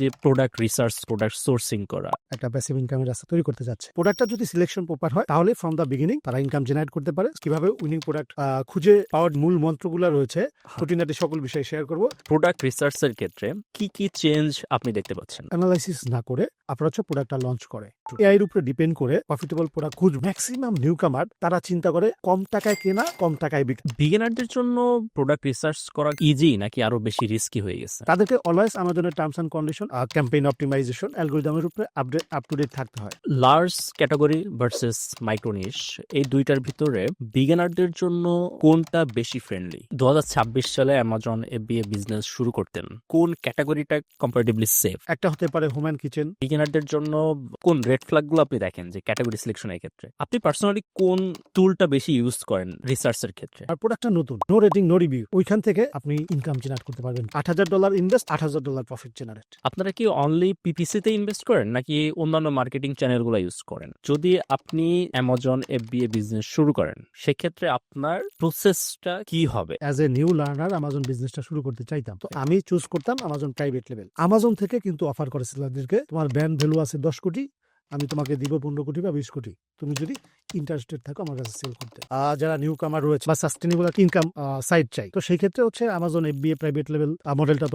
যে product research, product sourcing করা। একটা প্যাসিভ ইনকামের রাস্তা তৈরি করতে যাচ্ছে। প্রোডাক্টটা যদি সিলেকশন প্রপার হয় তাহলে ফ্রম দ্য বিগিনিং তারা ইনকাম জেনারেট করতে পারে। কিভাবে উইনিং প্রোডাক্ট খুঁজে পাওয়ার মূল মন্ত্রগুলো রয়েছে, খুঁটিনাটি সকল বিষয় শেয়ার করব। প্রোডাক্ট রিসার্চের ক্ষেত্রে কি কি চেঞ্জ আপনি দেখতে পাচ্ছেন? অ্যানালাইসিস না করে আপনারা হচ্ছে প্রোডাক্টটা লঞ্চ করে এআই এর উপরে ডিপেন্ড করে প্রফিটেবল প্রোডাক্ট খুঁজ। ম্যাক্সিমাম নিউ কামার তারা চিন্তা করে কম টাকায় কেনা, কম টাকায় বিক্রি। বিগিনারদের জন্য প্রোডাক্ট রিসার্চ করা ইজি নাকি আরো বেশি রিস্কি হয়ে গেছে? তাদেরকে অলওয়েজ আমাদের terms and condition, campaign optimization, অ্যালগরিদমের উপরে আপ টু ডেট থাকতে হয়। লার্জ ক্যাটাগরি ভার্সেস মাইক্রোনিশ, এই দুইটার ভিতরে বিগিনারদের জন্য কোনটা বেশি ফ্রেন্ডলি? 2026 সালে অ্যামাজন এফবিএ বিজনেস শুরু করতেন, কোন ক্যাটাগরিটা কম্পারেটিভলি সেফ? একটা হতে পারে হোম অ্যান্ড কিচেন। বিগিনারদের জন্য কোন রেড ফ্ল্যাগ গুলো আপনি দেখেন যে ক্যাটাগরি সিলেকশনের ক্ষেত্রে? আপনি পার্সোনালি কোন টুলটা বেশি ইউজ করেন রিসার্চের ক্ষেত্রে? আর প্রোডাক্টটা নতুন, নো রেটিং নো রিভিউ, ওইখান থেকে আপনি ইনকাম জেনারেট করতে পারবেন। $8,000 ইনভেস্ট, $8,000 প্রফিট জেনারেট। আপনারা কি অনলি পিপিসিতে ইনভেস্ট করেন নাকি অন্যান্য মার্কেটিং চ্যানেলগুলো ইউজ করেন? যদি আপনি অ্যামাজন এফবিএ বিজনেস শুরু করেন সেক্ষেত্রে আপনার প্রসেসটা কি হবে? As a new learner Amazon বিজনেসটা শুরু করতে চাইতাম, তো আমি চুজ করতাম আমাজন প্রাইভেট লেভেল। আমাজন থেকে কিন্তু অফার করে সেলারদেরকে, তোমার ব্র্যান্ড ভ্যালু আছে 10 কোটি, আমি তোমাকে দিব 15 কোটি বা 20 কোটি, তুমি যদি ইন্টারেস্টেড থাকো আমার কাছে সেল করতে। যারা নিউ কামার রয়েছে বা সাস্টেনেবল ইনকাম সাইট চাই, তো সেই ক্ষেত্রে হচ্ছে আমাজন এফবিএ প্রাইভেট লেভেল মডেলটা তো